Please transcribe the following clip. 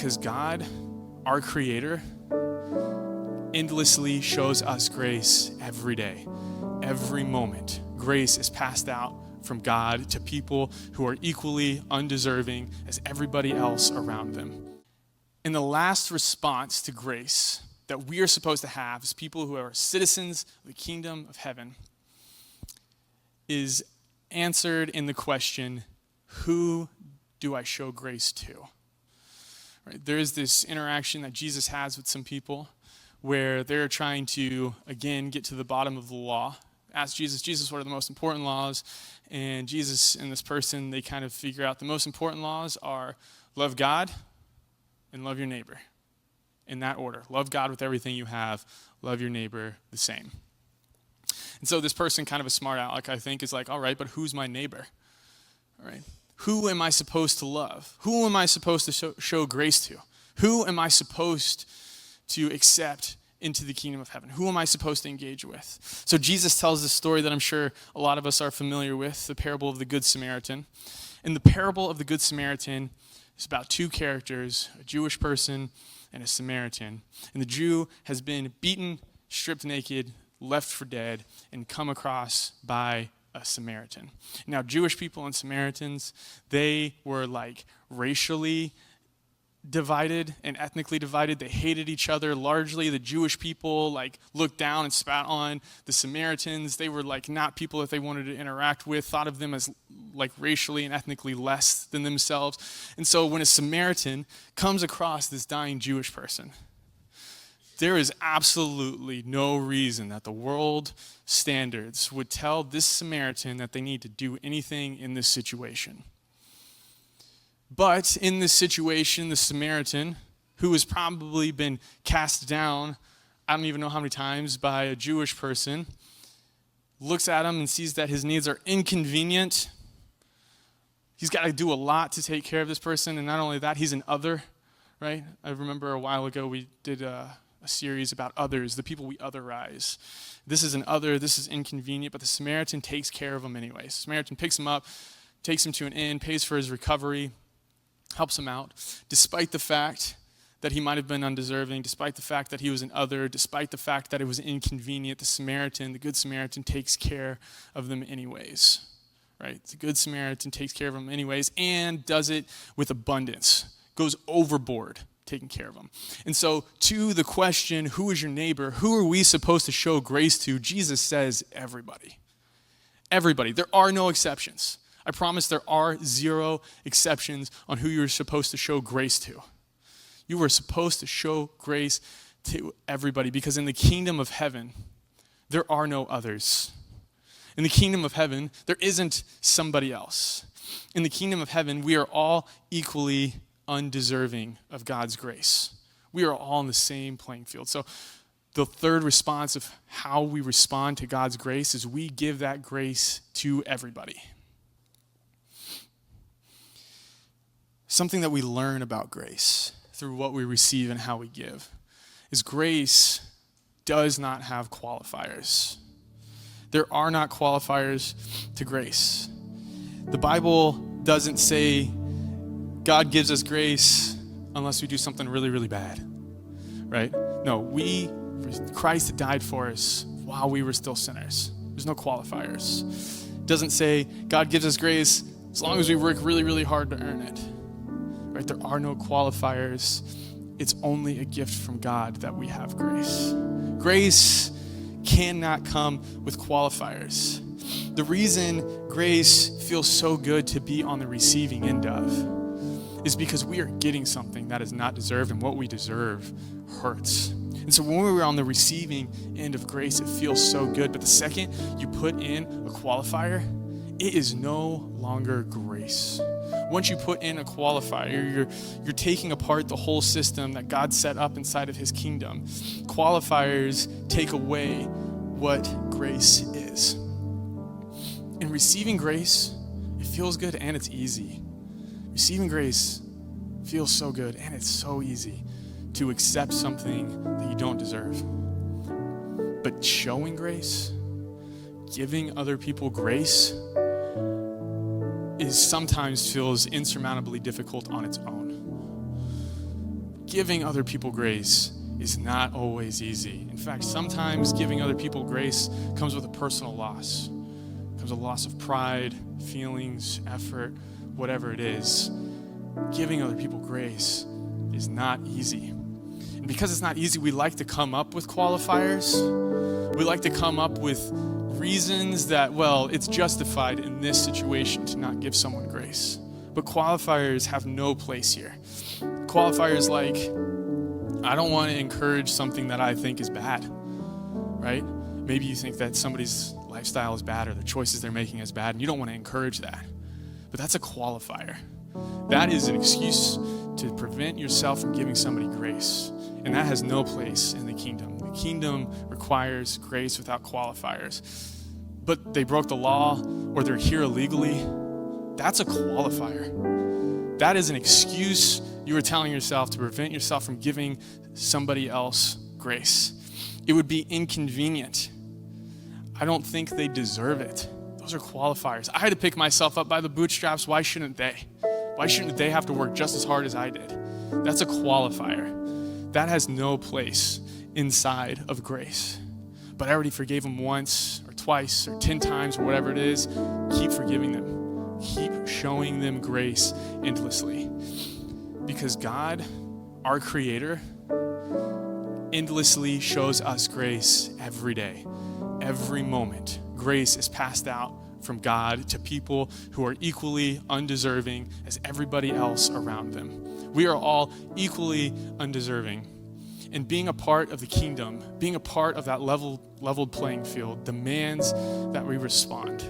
because God, our Creator, endlessly shows us grace every day, every moment. Grace is passed out from God to people who are equally undeserving as everybody else around them. And the last response to grace that we are supposed to have as people who are citizens of the kingdom of heaven is answered in the question, who do I show grace to? Right? There is this interaction that Jesus has with some people where they're trying to, again, get to the bottom of the law. Ask Jesus, what are the most important laws? And Jesus and this person, they kind of figure out the most important laws are love God and love your neighbor. In that order. Love God with everything you have. Love your neighbor the same. And so this person, kind of a smart aleck, I think, is like, all right, but who's my neighbor? All right. Who am I supposed to love? Who am I supposed to show grace to? Who am I supposed to accept into the kingdom of heaven? Who am I supposed to engage with? So Jesus tells this story that I'm sure a lot of us are familiar with, the parable of the Good Samaritan. And the parable of the Good Samaritan is about two characters, a Jewish person and a Samaritan. And the Jew has been beaten, stripped naked, left for dead, and come across by a Samaritan. Now, Jewish people and Samaritans, they were like racially divided and ethnically divided. They hated each other. Largely, the Jewish people like looked down and spat on the Samaritans. They were like not people that they wanted to interact with, thought of them as like racially and ethnically less than themselves. And so when a Samaritan comes across this dying Jewish person, there is absolutely no reason that the world standards would tell this Samaritan that they need to do anything in this situation. But in this situation, the Samaritan, who has probably been cast down, I don't even know how many times, by a Jewish person, looks at him and sees that his needs are inconvenient. He's got to do a lot to take care of this person, and not only that, he's an other, right? I remember a while ago we did a series about others, the people we otherize. This is an other, this is inconvenient, but the Samaritan takes care of him anyways. The Samaritan picks him up, takes him to an inn, pays for his recovery, helps him out, despite the fact that he might have been undeserving, despite the fact that he was an other, despite the fact that it was inconvenient. The Samaritan, the Good Samaritan, takes care of them anyways, right? The Good Samaritan takes care of them anyways and does it with abundance, goes overboard taking care of them. And so to the question, who is your neighbor? Who are we supposed to show grace to? Jesus says everybody. Everybody. There are no exceptions. I promise there are zero exceptions on who you're supposed to show grace to. You are supposed to show grace to everybody because in the kingdom of heaven, there are no others. In the kingdom of heaven, there isn't somebody else. In the kingdom of heaven, we are all equally undeserving of God's grace. We are all on the same playing field. So the third response of how we respond to God's grace is we give that grace to everybody. Something that we learn about grace through what we receive and how we give is grace does not have qualifiers. There are not qualifiers to grace. The Bible doesn't say God gives us grace unless we do something really, really bad, right? No, Christ died for us while we were still sinners. There's no qualifiers. It doesn't say God gives us grace as long as we work really, really hard to earn it, right? There are no qualifiers. It's only a gift from God that we have grace. Grace cannot come with qualifiers. The reason grace feels so good to be on the receiving end of is because we are getting something that is not deserved, and what we deserve hurts. And so when we're on the receiving end of grace, it feels so good. But the second you put in a qualifier, it is no longer grace. Once you put in a qualifier, you're taking apart the whole system that God set up inside of his kingdom. Qualifiers take away what grace is. In receiving grace, it feels good and it's easy. Receiving grace feels so good, and it's so easy to accept something that you don't deserve. But showing grace, giving other people grace, sometimes feels insurmountably difficult on its own. giving other people grace is not always easy. In fact, sometimes giving other people grace comes with a personal loss. It comes with a loss of pride, feelings, effort, whatever it is. Giving other people grace is not easy. And because it's not easy, we like to come up with qualifiers. We like to come up with reasons that, well, it's justified in this situation to not give someone grace. But qualifiers have no place here. Qualifiers like, I don't want to encourage something that I think is bad, right? Maybe you think that somebody's lifestyle is bad or the choices they're making is bad, and you don't want to encourage that. But that's a qualifier. That is an excuse to prevent yourself from giving somebody grace. And that has no place in the kingdom. The kingdom requires grace without qualifiers. But they broke the law or they're here illegally. That's a qualifier. That is an excuse you are telling yourself to prevent yourself from giving somebody else grace. It would be inconvenient. I don't think they deserve it. Those are qualifiers. I had to pick myself up by the bootstraps. Why shouldn't they? Why shouldn't they have to work just as hard as I did? That's a qualifier. That has no place inside of grace. But I already forgave them once or twice or 10 times or whatever it is. Keep forgiving them. Keep showing them grace endlessly. Because God, our Creator, endlessly shows us grace every day, every moment. Grace is passed out from God to people who are equally undeserving as everybody else around them. We are all equally undeserving. And being a part of the kingdom, being a part of that leveled playing field demands that we respond.